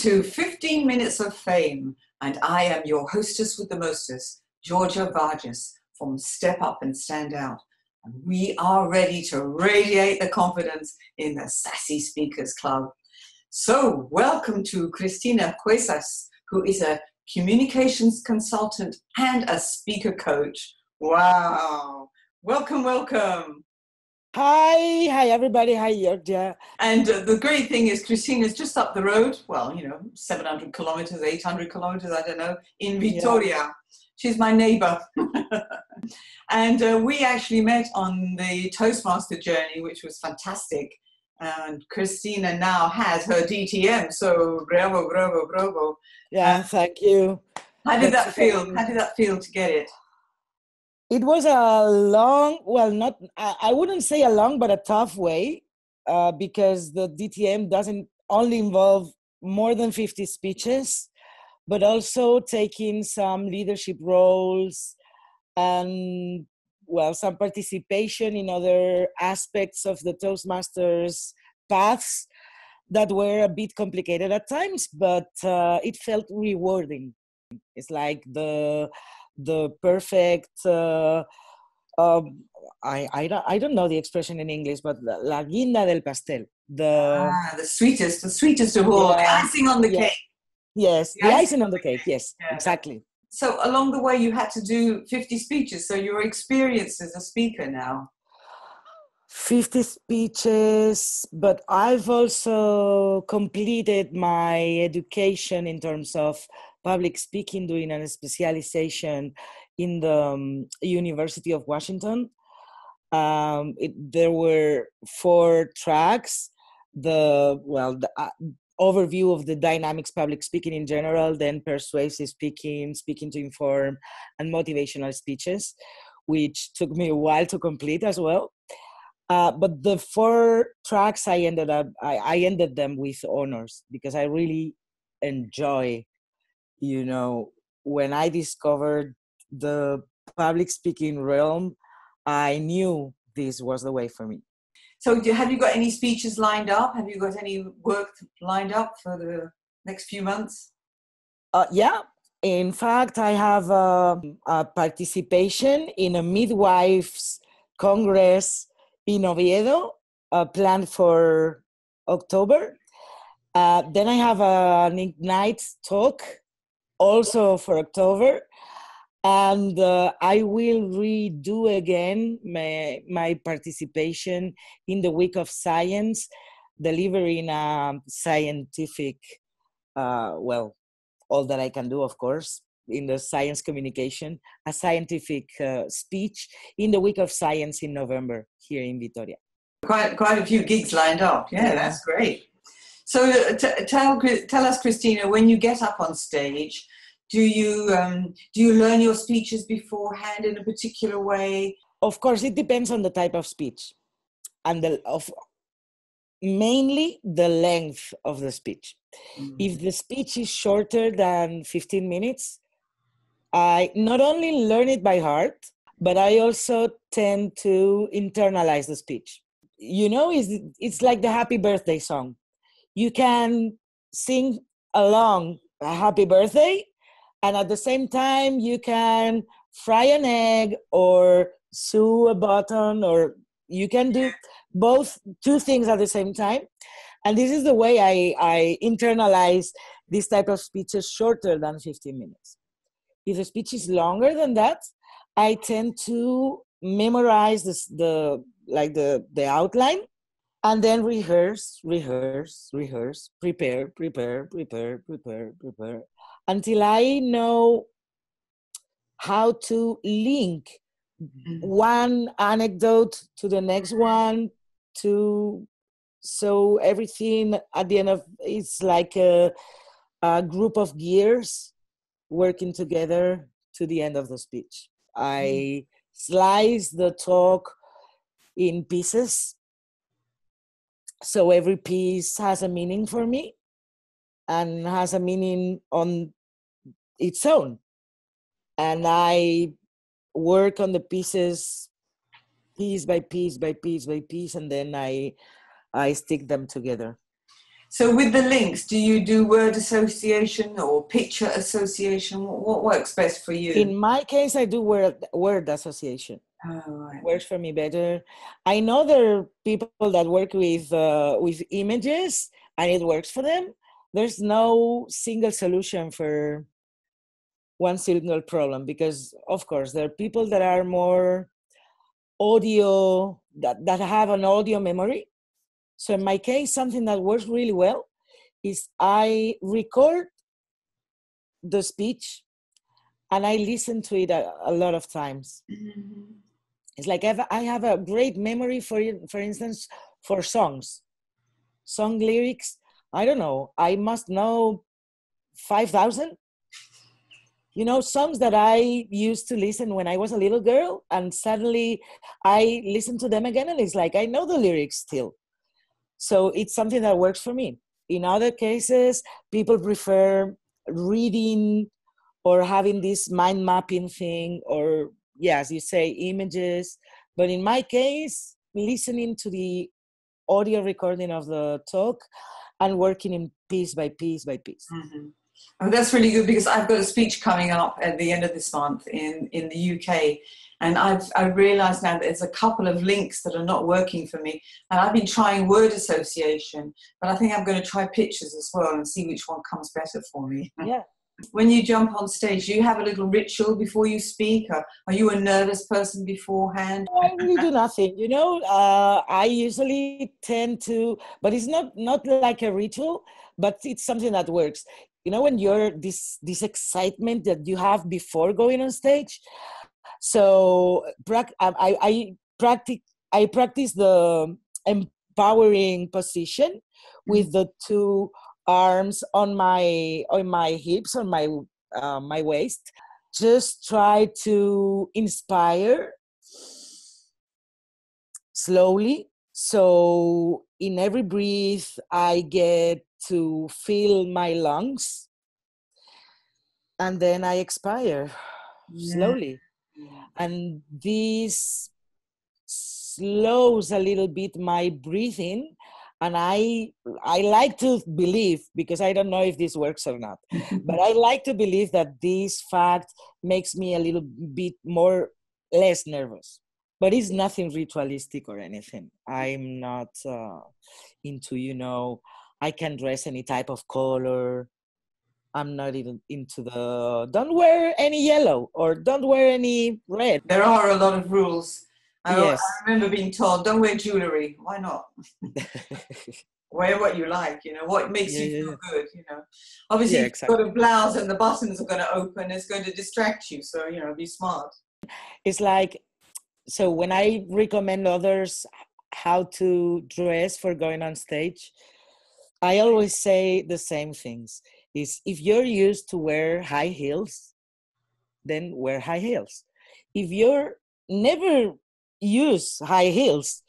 to 15 Minutes of Fame, and I am your hostess with the mostest, Georgia Varjas from Step Up and Stand Out. And we are ready to radiate the confidence in the Sassy Speakers Club. So welcome to Cristina Juesas, who is a communications consultant and a speaker coach. Wow. Welcome, welcome. Hi everybody. Hi, Georgia. And the great thing is Cristina is just up the road, 700 kilometers, 800 kilometers, I don't know, in Vitoria. Yeah. She's my neighbor. And we actually met on the Toastmaster journey, which was fantastic. And Cristina now has her DTM, so bravo, bravo, bravo. Yeah, thank you. How did that feel? How did that feel to get it? It was a long, I wouldn't say a long, but a tough way because the DTM doesn't only involve more than 50 speeches, but also taking some leadership roles and, some participation in other aspects of the Toastmasters paths that were a bit complicated at times, but it felt rewarding. It's like the perfect I don't know the expression in English, but la guinda del pastel, the sweetest of all, the icing on the cake. Yes, the icing on the cake. Yes, exactly. So along the way you had to do 50 speeches, so you're experienced as a speaker now. 50 speeches, but I've also completed my education in terms of public speaking, doing a specialization in the University of Washington. There were 4 tracks: the overview of the dynamics public speaking in general, then persuasive speaking, speaking to inform, and motivational speeches, which took me a while to complete as well. But the 4 tracks I ended them with honors because I really enjoy, when I discovered the public speaking realm, I knew this was the way for me. So have you got any speeches lined up? Have you got any work lined up for the next few months? Yeah. In fact, I have a participation in a midwives congress in Oviedo, planned for October. Then I have an Ignite talk also for October. And I will redo again my participation in the Week of Science, delivering a scientific, all that I can do, of course, in the science communication, a scientific speech in the Week of Science in November here in Vitoria. Quite a few gigs lined up. Yeah. That's great. So tell us, Cristina, when you get up on stage, do you learn your speeches beforehand in a particular way? Of course, it depends on the type of speech and mainly the length of the speech. Mm-hmm. If the speech is shorter than 15 minutes, I not only learn it by heart, but I also tend to internalize the speech. It's like the happy birthday song. You can sing along a happy birthday, and at the same time, you can fry an egg or sew a button, or you can do two things at the same time. And this is the way I internalize this type of speeches shorter than 15 minutes. If the speech is longer than that, I tend to memorize the outline and then rehearse, prepare, until I know how to link one anecdote to the next one, so everything at the end of it's like a group of gears working together to the end of the speech. I slice the talk in pieces, so every piece has a meaning for me and has a meaning on its own. And I work on the pieces piece by piece, and then I stick them together. So with the links, do you do word association or picture association? What works best for you? In my case, I do word association. Oh, right. Works for me better. I know there are people that work with images and it works for them. There's no single solution for one single problem, because of course there are people that are more audio, that have an audio memory. So in my case, something that works really well is I record the speech and I listen to it a lot of times. Mm-hmm. It's like I have a great memory for instance, for songs, song lyrics. I don't know, I must know 5,000. You know, songs that I used to listen when I was a little girl, and suddenly I listen to them again, and it's like I know the lyrics still. So it's something that works for me. In other cases, people prefer reading or having this mind mapping thing, or, yeah, as you say, images. But in my case, listening to the audio recording of the talk and working in piece by piece by piece. Mm-hmm. Oh, that's really good, because I've got a speech coming up at the end of this month in the UK, and I've realised now that there's a couple of links that are not working for me, and I've been trying word association, but I think I'm going to try pictures as well and see which one comes better for me. Yeah. When you jump on stage, do you have a little ritual before you speak, or are you a nervous person beforehand? I really do nothing. You know, I usually tend to, but it's not like a ritual, but it's something that works. You know, when you're this excitement that you have before going on stage. So I practice the empowering position with the two arms on my hips, on my waist. Just try to inspire slowly. So in every breath, I get to fill my lungs, and then I expire slowly. And this slows a little bit my breathing. And I like to believe, because I don't know if this works or not, but I like to believe that this fact makes me a little bit less nervous. But it's nothing ritualistic or anything. I'm not into, I can dress any type of color. I'm not even into don't wear any yellow or don't wear any red. There are a lot of rules. I Yes. remember being told, don't wear jewelry. Why not? Wear what you like, what makes you feel good, Obviously, if exactly. you've got a blouse and the buttons are going to open, it's going to distract you. So, be smart. It's like, so when I recommend others how to dress for going on stage, I always say the same things. Is if you're used to wear high heels, then wear high heels. If you're never use high heels,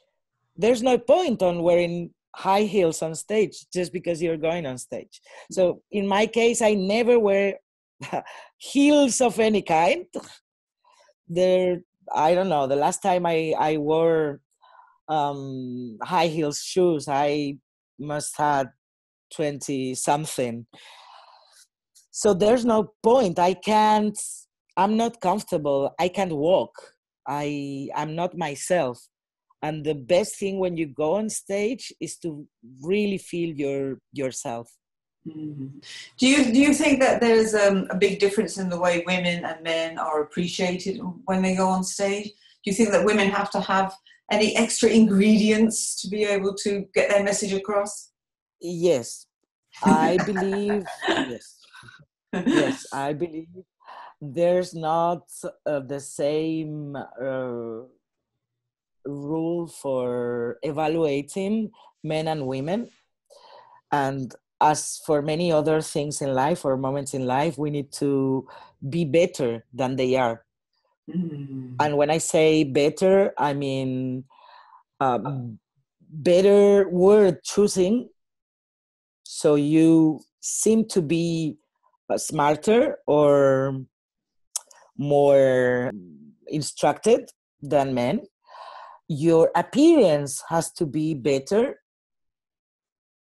there's no point on wearing high heels on stage just because you're going on stage. So in my case, I never wear heels of any kind. I don't know, the last time I wore high heels shoes, I must have 20 something. So there's no point. I'm not comfortable. I can't walk. I'm not myself. And the best thing when you go on stage is to really feel yourself. Mm-hmm. Do you think that there's a big difference in the way women and men are appreciated when they go on stage? Do you think that women have to have any extra ingredients to be able to get their message across? Yes, I believe. Yes, yes, I believe there's not the same rule for evaluating men and women. And as for many other things in life or moments in life, we need to be better than they are. Mm. And when I say better, I mean better word choosing. So you seem to be smarter or more instructed than men. Your appearance has to be better.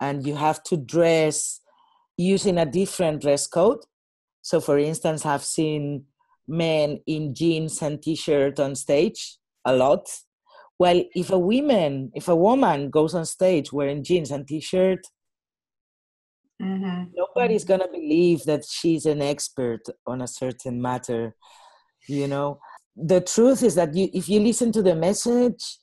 and you have to dress using a different dress code. So, for instance, I've seen men in jeans and t-shirt on stage a lot. Well, if a woman goes on stage wearing jeans and t-shirt, nobody's gonna believe that she's an expert on a certain matter. You know, the truth is that if you listen to the message,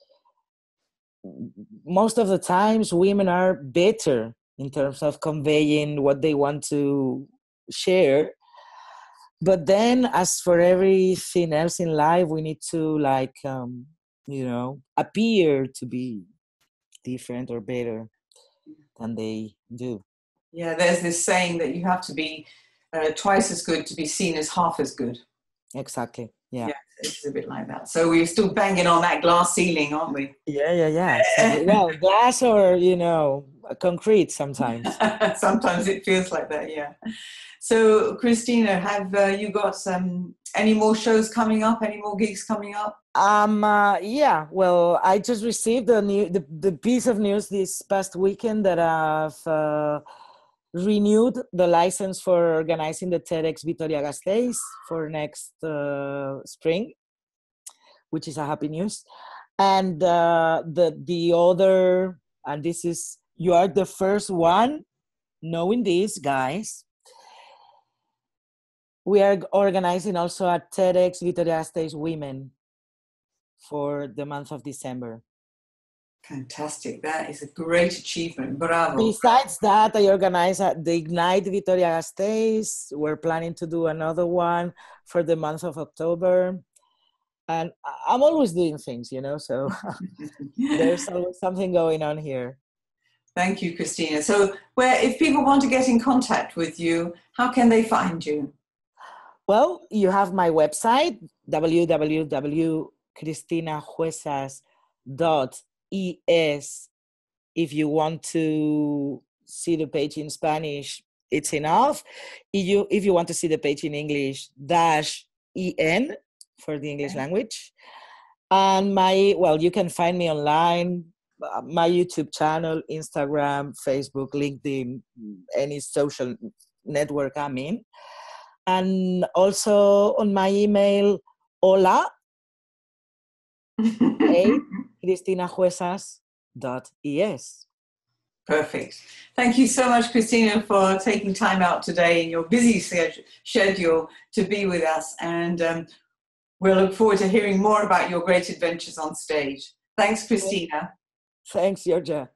most of the times women are better in terms of conveying what they want to share. But then, as for everything else in life, we need to appear to be different or better than they do. Yeah, there's this saying that you have to be twice as good to be seen as half as good. Exactly. Yeah. Yeah, it's a bit like that. So we're still banging on that glass ceiling, aren't we? Yeah. Exactly. Well, glass or concrete sometimes. Sometimes it feels like that. Yeah. So, Cristina, have you got any more shows coming up? Any more gigs coming up? Yeah. Well, I just received the piece of news this past weekend that I've renewed the license for organizing the TEDx Vitoria-Gasteiz for next spring, which is a happy news. And the other, and this is, you are the first one knowing this, guys. We are organizing also a TEDx Vitoria-Gasteiz Women for the month of December. Fantastic. That is a great achievement. Bravo. Besides that, I organize the Ignite Vitoria-Gasteiz. We're planning to do another one for the month of October. And I'm always doing things, so there's always something going on here. Thank you, Cristina. So if people want to get in contact with you, how can they find you? Well, you have my website, www.cristinajuesas.es. If you want to see the page in Spanish, it's enough. If you want to see the page in English, -en for the English language. And you can find me online, my YouTube channel, Instagram, Facebook, LinkedIn, any social network I'm in. And also on my email, hola, cristinajuesas.es. Perfect. Thank you so much, Cristina, for taking time out today in your busy schedule to be with us. And we'll look forward to hearing more about your great adventures on stage. Thanks, Cristina. Thanks, Georgia.